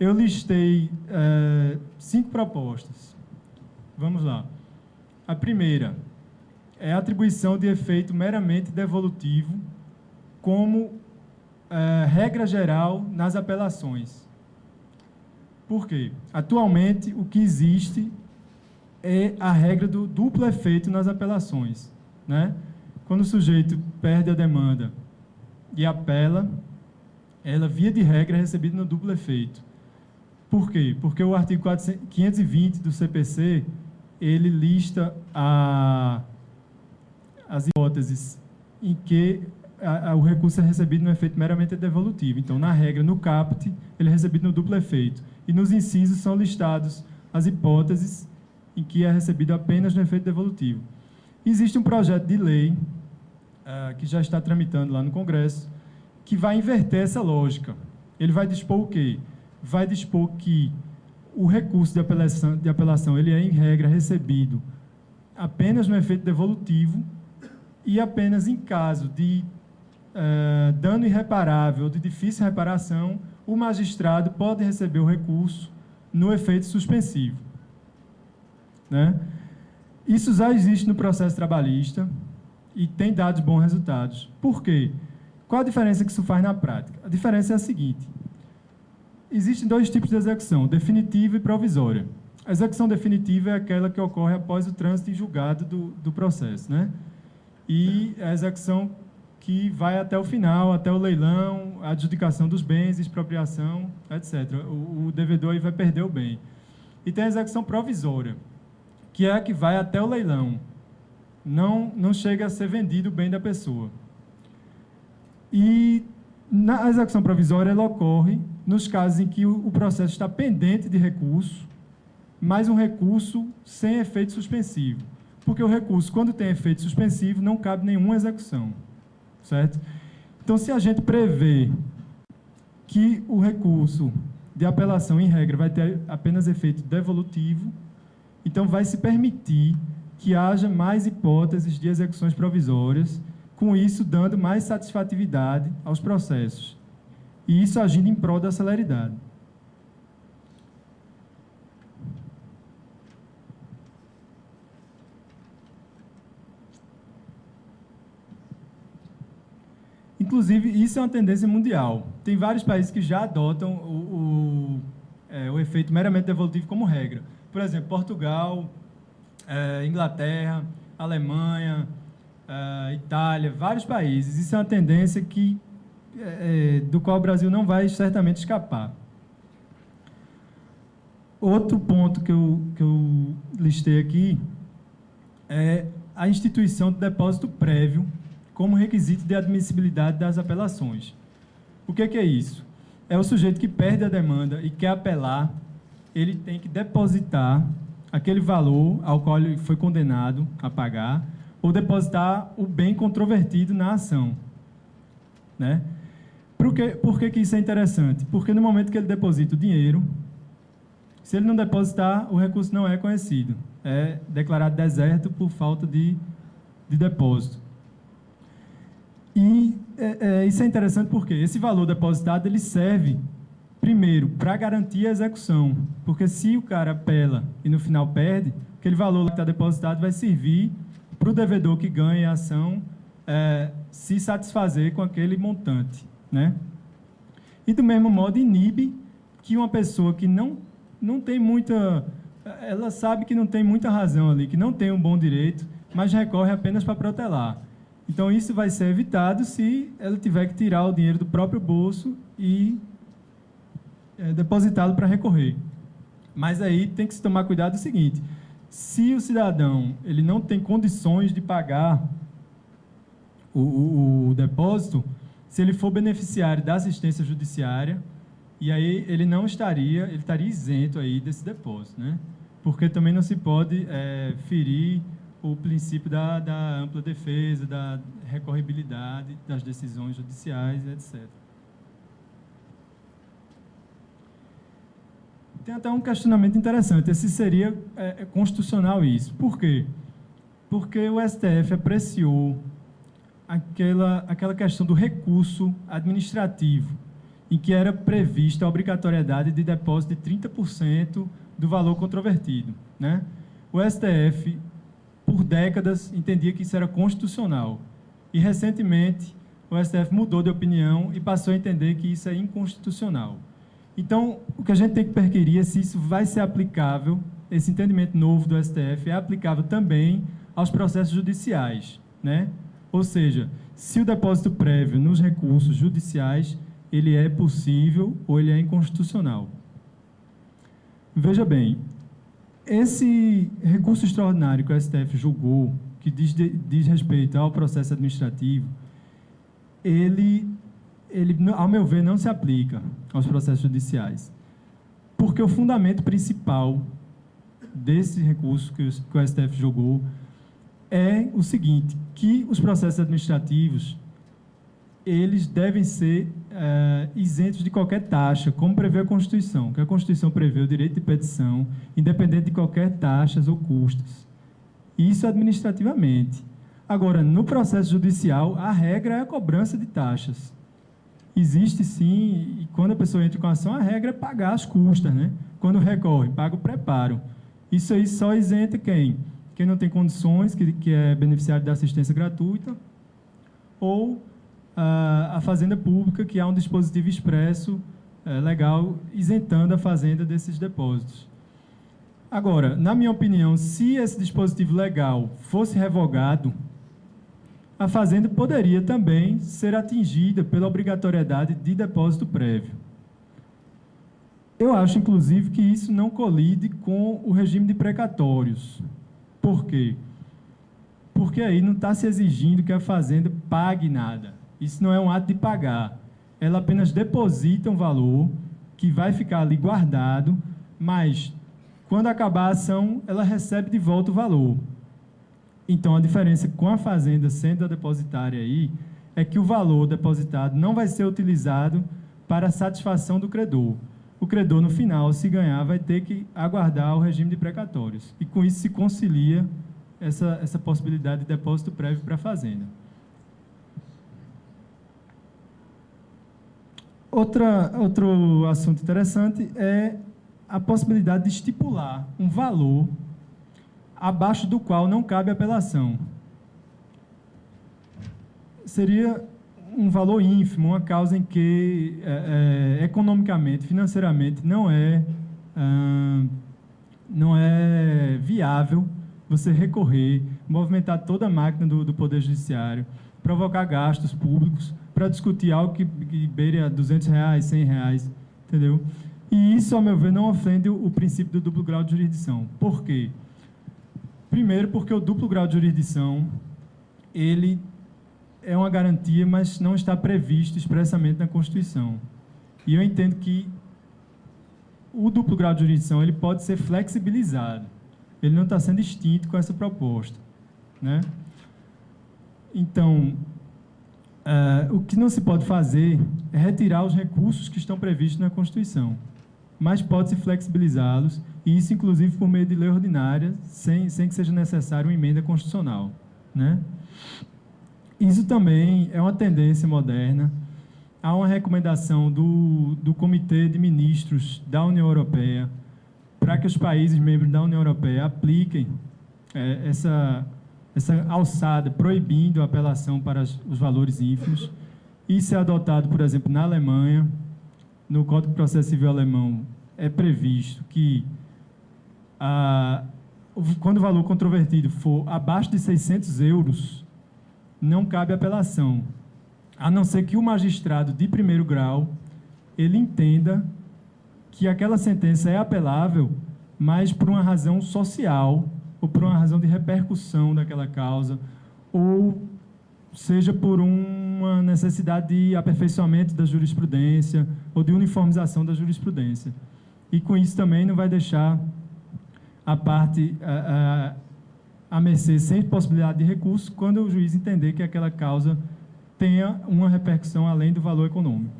eu listei 5 propostas. Vamos lá. A primeira é a atribuição de efeito meramente devolutivo como regra geral nas apelações. Por quê? Atualmente, o que existe é a regra do duplo efeito nas apelações, né? Quando o sujeito perde a demanda e apela, ela, via de regra, é recebida no duplo efeito. Por quê? Porque o artigo 520 do CPC, ele lista as hipóteses em que o recurso é recebido no efeito meramente devolutivo. Então, na regra, no caput, ele é recebido no duplo efeito. E nos incisos são listados as hipóteses em que é recebido apenas no efeito devolutivo. Existe um projeto de lei que já está tramitando lá no Congresso, que vai inverter essa lógica. Ele vai dispor o quê? Vai dispor que o recurso de apelação ele é, em regra, recebido apenas no efeito devolutivo e apenas em caso de dano irreparável ou de difícil reparação, o magistrado pode receber o recurso no efeito suspensivo, né? Isso já existe no processo trabalhista e tem dado bons resultados. Por quê? Qual a diferença que isso faz na prática? A diferença é a seguinte: existem 2 tipos de execução, definitiva e provisória. A execução definitiva é aquela que ocorre após o trânsito em julgado do processo, né? E a execução que vai até o final, até o leilão, a adjudicação dos bens, expropriação, etc. O devedor aí vai perder o bem. E tem a execução provisória, que é a que vai até o leilão. Não chega a ser vendido o bem da pessoa. E na execução provisória, ela ocorre nos casos em que o processo está pendente de recurso, mas um recurso sem efeito suspensivo. Porque o recurso, quando tem efeito suspensivo, não cabe nenhuma execução, certo? Então, se a gente prevê que o recurso de apelação, em regra, vai ter apenas efeito devolutivo, então vai se permitir que haja mais hipóteses de execuções provisórias, com isso dando mais satisfatividade aos processos. E isso agindo em prol da celeridade. Inclusive, isso é uma tendência mundial. Tem vários países que já adotam o efeito meramente devolutivo como regra. Por exemplo, Portugal, Inglaterra, Alemanha, Itália, vários países. Isso é uma tendência do qual o Brasil não vai certamente escapar. Outro ponto que eu listei aqui é a instituição do depósito prévio como requisito de admissibilidade das apelações. O que é isso? É o sujeito que perde a demanda e quer apelar, ele tem que depositar aquele valor ao qual ele foi condenado a pagar, ou depositar o bem controvertido na ação, né? Por que isso é interessante? Porque no momento que ele deposita o dinheiro, se ele não depositar, o recurso não é conhecido. É declarado deserto por falta de depósito. E isso é interessante porque esse valor depositado ele serve, primeiro, para garantir a execução. Porque se o cara apela e no final perde, aquele valor que está depositado vai servir para o devedor que ganha a ação se satisfazer com aquele montante, né? E do mesmo modo inibe que uma pessoa que não tem muita... Ela sabe que não tem muita razão ali, que não tem um bom direito, mas recorre apenas para protelar. Então, isso vai ser evitado se ela tiver que tirar o dinheiro do próprio bolso e depositá-lo para recorrer. Mas aí tem que se tomar cuidado do seguinte: se o cidadão ele não tem condições de pagar o depósito, se ele for beneficiário da assistência judiciária, e aí ele estaria isento aí desse depósito, né? Porque também não se pode ferir o princípio da ampla defesa, da recorribilidade das decisões judiciais, etc. Tem até um questionamento interessante, se seria constitucional isso. Por quê? Porque o STF apreciou aquela questão do recurso administrativo. em que era prevista a obrigatoriedade de depósito de 30% do valor controvertido, né? O STF, por décadas, entendia que isso era constitucional. E, recentemente, o STF mudou de opinião e passou a entender que isso é inconstitucional. Então, o que a gente tem que perquirir é se isso vai ser aplicável, esse entendimento novo do STF é aplicável também aos processos judiciais, né? Ou seja, se o depósito prévio nos recursos judiciais, ele é possível ou ele é inconstitucional. Veja bem, esse recurso extraordinário que o STF julgou, que diz respeito ao processo administrativo, ele, ao meu ver, não se aplica aos processos judiciais, porque o fundamento principal desse recurso que o STF julgou é o seguinte, que os processos administrativos, eles devem ser isentos de qualquer taxa, como prevê a Constituição, que a Constituição prevê o direito de petição, independente de qualquer taxas ou custas. Isso administrativamente. Agora, no processo judicial, a regra é a cobrança de taxas. Existe, sim, e quando a pessoa entra com a ação, a regra é pagar as custas, né? Quando recorre, paga o preparo. Isso aí só isenta quem? Quem não tem condições, que é beneficiário da assistência gratuita, ou a Fazenda Pública, que há um dispositivo expresso legal isentando a Fazenda desses depósitos. Agora, na minha opinião, se esse dispositivo legal fosse revogado, a Fazenda poderia também ser atingida pela obrigatoriedade de depósito prévio. Eu acho, inclusive, que isso não colide com o regime de precatórios. Por quê? Porque aí não está se exigindo que a Fazenda pague nada. Isso não é um ato de pagar. Ela apenas deposita um valor que vai ficar ali guardado, mas, quando acabar a ação, ela recebe de volta o valor. Então, a diferença com a Fazenda sendo a depositária aí é que o valor depositado não vai ser utilizado para a satisfação do credor. O credor, no final, se ganhar, vai ter que aguardar o regime de precatórios. E, com isso, se concilia essa possibilidade de depósito prévio para a Fazenda. Outro assunto interessante é a possibilidade de estipular um valor abaixo do qual não cabe apelação. Seria um valor ínfimo, uma causa em que economicamente, financeiramente, não é viável você recorrer, movimentar toda a máquina do Poder Judiciário, provocar gastos públicos para discutir algo que beire a R$200, R$100, entendeu? E isso, ao meu ver, não ofende o princípio do duplo grau de jurisdição. Por quê? Primeiro, porque o duplo grau de jurisdição, ele é uma garantia, mas não está previsto expressamente na Constituição. E eu entendo que o duplo grau de jurisdição ele pode ser flexibilizado. Ele não está sendo extinto com essa proposta, né? Então, o que não se pode fazer é retirar os recursos que estão previstos na Constituição, mas pode-se flexibilizá-los, e isso, inclusive, por meio de lei ordinária, sem que seja necessário uma emenda constitucional, né? Isso também é uma tendência moderna. Há uma recomendação do Comitê de Ministros da União Europeia para que os países membros da União Europeia apliquem essa alçada, proibindo a apelação para os valores ínfimos. Isso é adotado, por exemplo, na Alemanha. No Código de Processo Civil alemão é previsto que, quando o valor controvertido for abaixo de 600 euros, não cabe apelação, a não ser que o magistrado de primeiro grau ele entenda que aquela sentença é apelável, mas por uma razão social ou por uma razão de repercussão daquela causa, ou seja por uma necessidade de aperfeiçoamento da jurisprudência ou de uniformização da jurisprudência. E com isso também não vai deixar a parte a mercê sem possibilidade de recurso quando o juiz entender que aquela causa tenha uma repercussão além do valor econômico.